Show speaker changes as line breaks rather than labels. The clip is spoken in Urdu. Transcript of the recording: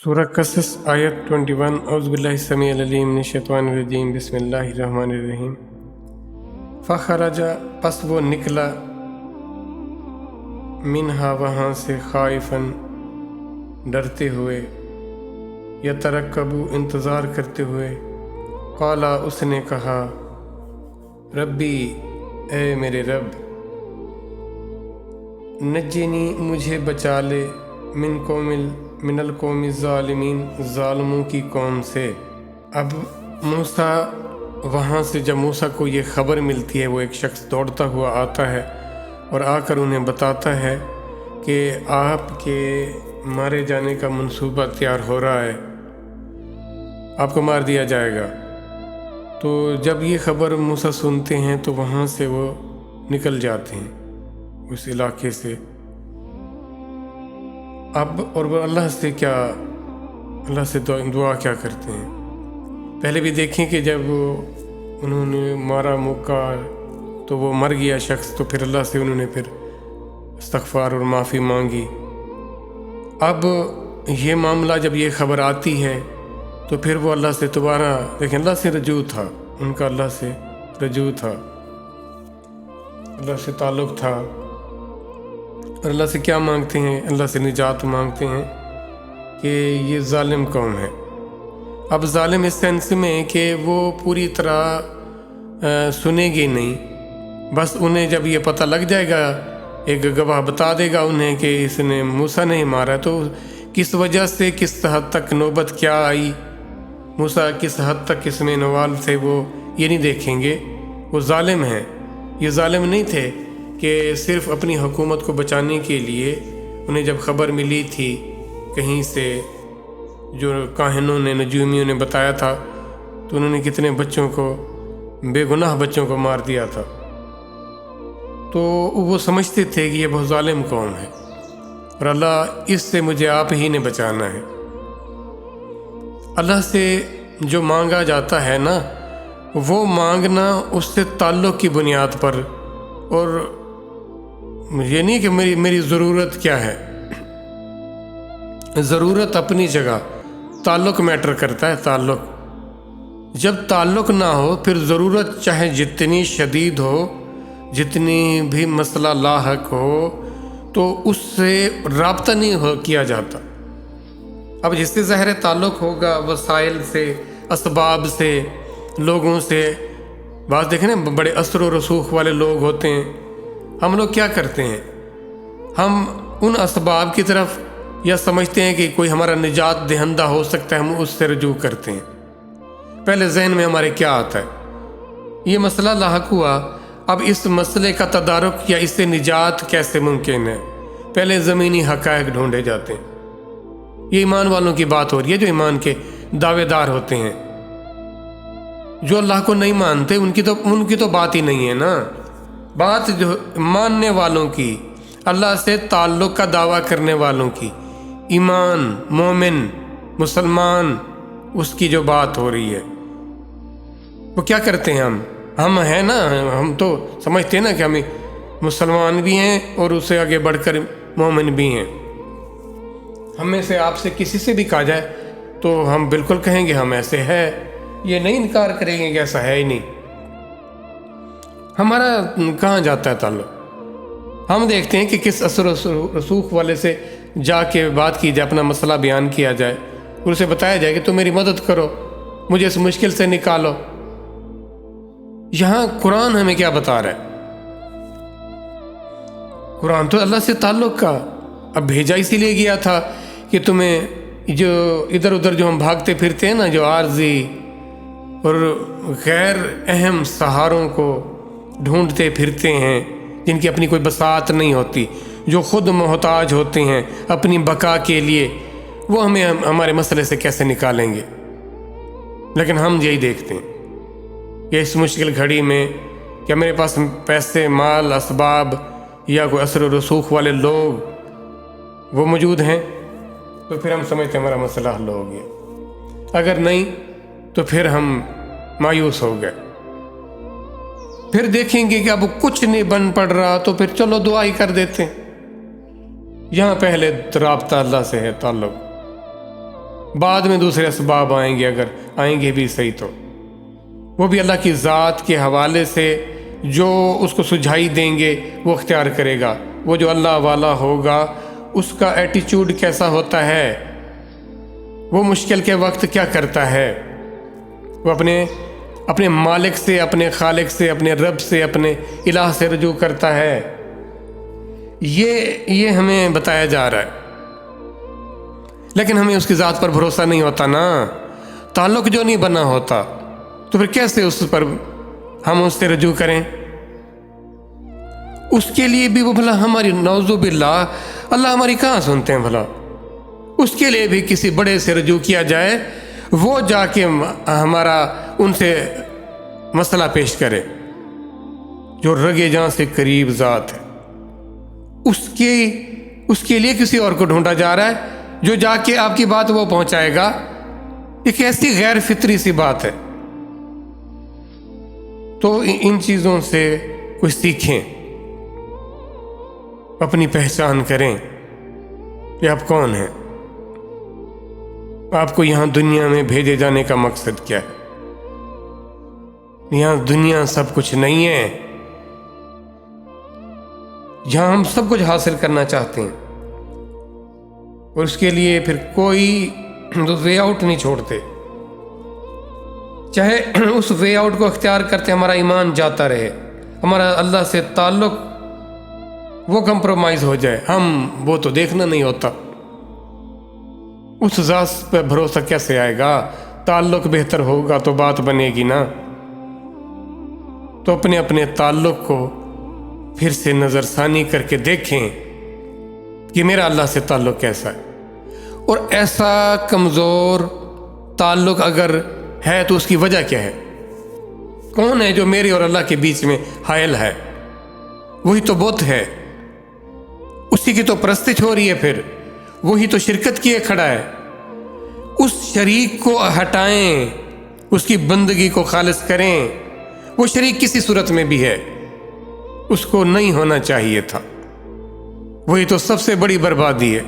سورہ قصص آیت 21 اعوذ باللہ السمیع العلیم من الشیطان الرجیم بسم اللہ الرحمن الرحیم فخرج پس وہ نکلا منہا وہاں سے خائفاً ڈرتے ہوئے یترقبو انتظار کرتے ہوئے قالا اس نے کہا ربی اے میرے رب نجنی مجھے بچا لے من القوم الظالمین ظالموں کی قوم سے۔ اب موسیٰ وہاں سے جب موسیٰ کو یہ خبر ملتی ہے وہ ایک شخص دوڑتا ہوا آتا ہے اور آ کر انہیں بتاتا ہے کہ آپ کے مارے جانے کا منصوبہ تیار ہو رہا ہے، آپ کو مار دیا جائے گا۔ تو جب یہ خبر موسیٰ سنتے ہیں تو وہاں سے وہ نکل جاتے ہیں اس علاقے سے۔ اب اور وہ اللہ سے دعا کیا کرتے ہیں۔ پہلے بھی دیکھیں کہ جب انہوں نے مارا موقع تو وہ مر گیا شخص، تو پھر اللہ سے انہوں نے پھر استغفار اور معافی مانگی۔ اب یہ معاملہ جب یہ خبر آتی ہے تو پھر وہ اللہ سے دوبارہ دیکھیں، اللہ سے رجوع تھا ان کا، اللہ سے رجوع تھا، اللہ سے تعلق تھا۔ اور اللہ سے کیا مانگتے ہیں؟ اللہ سے نجات مانگتے ہیں کہ یہ ظالم قوم ہے۔ اب ظالم اس سینس میں کہ وہ پوری طرح سنے گی نہیں، بس انہیں جب یہ پتہ لگ جائے گا، ایک گواہ بتا دے گا انہیں کہ اس نے موسیٰ نہیں مارا، تو کس وجہ سے کس حد تک نوبت کیا آئی، موسیٰ کس حد تک اس میں نوال تھے، وہ یہ نہیں دیکھیں گے۔ وہ ظالم ہیں، یہ ظالم نہیں تھے کہ صرف اپنی حکومت کو بچانے کے لیے انہیں جب خبر ملی تھی کہیں سے، جو کاہنوں نے نجومیوں نے بتایا تھا، تو انہوں نے کتنے بچوں کو، بے گناہ بچوں کو مار دیا تھا۔ تو وہ سمجھتے تھے کہ یہ بہت ظالم قوم ہے اور اللہ اس سے مجھے آپ ہی نے بچانا ہے۔ اللہ سے جو مانگا جاتا ہے نا، وہ مانگنا اس سے تعلق کی بنیاد پر، اور یہ نہیں کہ میری ضرورت کیا ہے، ضرورت اپنی جگہ، تعلق میٹر کرتا ہے۔ تعلق جب تعلق نہ ہو پھر ضرورت چاہے جتنی شدید ہو، جتنی بھی مسئلہ لاحق ہو، تو اس سے رابطہ نہیں کیا جاتا۔ اب جس سے ظاہر تعلق ہوگا وسائل سے، اسباب سے، لوگوں سے۔ بعض دیکھیں نا بڑے اثر و رسوخ والے لوگ ہوتے ہیں، ہم لوگ کیا کرتے ہیں، ہم ان اسباب کی طرف یا سمجھتے ہیں کہ کوئی ہمارا نجات دہندہ ہو سکتا ہے، ہم اس سے رجوع کرتے ہیں۔ پہلے ذہن میں ہمارے کیا آتا ہے، یہ مسئلہ لاحق ہوا، اب اس مسئلے کا تدارک یا اس سے نجات کیسے ممکن ہے، پہلے زمینی حقائق ڈھونڈے جاتے ہیں۔ یہ ایمان والوں کی بات ہو رہی ہے، جو ایمان کے دعوے دار ہوتے ہیں۔ جو اللہ کو نہیں مانتے ان کی تو بات ہی نہیں ہے نا، بات جو ماننے والوں کی، اللہ سے تعلق کا دعویٰ کرنے والوں کی، ایمان، مومن، مسلمان، اس کی جو بات ہو رہی ہے۔ وہ کیا کرتے ہیں، ہم ہیں نا، ہم تو سمجھتے ہیں نا کہ ہمیں مسلمان بھی ہیں اور اس سے آگے بڑھ کر مومن بھی ہیں۔ ہم میں سے آپ سے کسی سے بھی کہا جائے تو ہم بالکل کہیں گے ہم ایسے ہے، یہ نہیں انکار کریں گے کہ ایسا ہے ہی نہیں۔ ہمارا کہاں جاتا ہے تعلق؟ ہم دیکھتے ہیں کہ کس اثر و رسوخ والے سے جا کے بات کی جائے، اپنا مسئلہ بیان کیا جائے اور اسے بتایا جائے کہ تم میری مدد کرو، مجھے اس مشکل سے نکالو۔ یہاں قرآن ہمیں کیا بتا رہا ہے؟ قرآن تو اللہ سے تعلق کا، اب بھیجا اسی لیے گیا تھا کہ تمہیں جو ادھر ادھر جو ہم بھاگتے پھرتے ہیں نا، جو عارضی اور غیر اہم سہاروں کو ڈھونڈتے پھرتے ہیں، جن کی اپنی کوئی بساط نہیں ہوتی، جو خود محتاج ہوتے ہیں اپنی بقا کے لیے، وہ ہمیں ہمارے مسئلے سے کیسے نکالیں گے؟ لیکن ہم یہی دیکھتے ہیں کہ اس مشکل گھڑی میں کیا میرے پاس پیسے، مال، اسباب یا کوئی اثر و رسوخ والے لوگ وہ موجود ہیں، تو پھر ہم سمجھتے ہیں ہمارا مسئلہ حل ہو گیا۔ اگر نہیں تو پھر ہم مایوس ہو گئے۔ پھر دیکھیں گے کہ اب کچھ نہیں بن پڑ رہا تو پھر چلو دعا ہی کر دیتے ہیں۔ یہاں پہلے رابطہ اللہ سے ہے، تعلق۔ بعد میں دوسرے اسباب آئیں گے، اگر آئیں گے بھی صحیح تو وہ بھی اللہ کی ذات کے حوالے سے جو اس کو سجھائی دیں گے وہ اختیار کرے گا۔ وہ جو اللہ والا ہوگا اس کا ایٹیچیوڈ کیسا ہوتا ہے، وہ مشکل کے وقت کیا کرتا ہے، وہ اپنے مالک سے، اپنے خالق سے، اپنے رب سے، اپنے الہ سے رجوع کرتا ہے۔ یہ ہمیں بتایا جا رہا ہے، لیکن ہمیں اس کی ذات پر بھروسہ نہیں ہوتا نا، تعلق جو نہیں بنا ہوتا تو پھر کیسے اس پر ہم اس سے رجوع کریں؟ اس کے لیے بھی وہ بھلا ہماری نعوذ باللہ اللہ ہماری کہاں سنتے ہیں بھلا، اس کے لیے بھی کسی بڑے سے رجوع کیا جائے، وہ جا کے ہمارا ان سے مسئلہ پیش کرے، جو رگے جاں سے قریب ذات ہے، اس کے لیے کسی اور کو ڈھونڈا جا رہا ہے جو جا کے آپ کی بات وہ پہنچائے گا۔ ایک ایسی غیر فطری سی بات ہے۔ تو ان چیزوں سے کچھ سیکھیں، اپنی پہچان کریں کہ آپ کون ہیں، آپ کو یہاں دنیا میں بھیجے جانے کا مقصد کیا ہے۔ یہاں دنیا سب کچھ نہیں ہے، جہاں ہم سب کچھ حاصل کرنا چاہتے ہیں اور اس کے لیے پھر کوئی وے آؤٹ نہیں چھوڑتے، چاہے اس وے آؤٹ کو اختیار کرتے ہمارا ایمان جاتا رہے، ہمارا اللہ سے تعلق وہ کمپرومائز ہو جائے، وہ تو دیکھنا نہیں ہوتا۔ اس ذات پہ بھروسہ کیسے آئے گا؟ تعلق بہتر ہوگا تو بات بنے گی نا۔ تو اپنے تعلق کو پھر سے نظر ثانی کر کے دیکھیں کہ میرا اللہ سے تعلق کیسا ہے، اور ایسا کمزور تعلق اگر ہے تو اس کی وجہ کیا ہے؟ کون ہے جو میرے اور اللہ کے بیچ میں حائل ہے؟ وہی تو بت ہے، اسی کی تو پرستش ہو رہی ہے، پھر وہی تو شرکت کیے کھڑا ہے۔ اس شریک کو ہٹائیں، اس کی بندگی کو خالص کریں۔ وہ شریک کسی صورت میں بھی ہے، اس کو نہیں ہونا چاہیے تھا، وہی تو سب سے بڑی بربادی ہے۔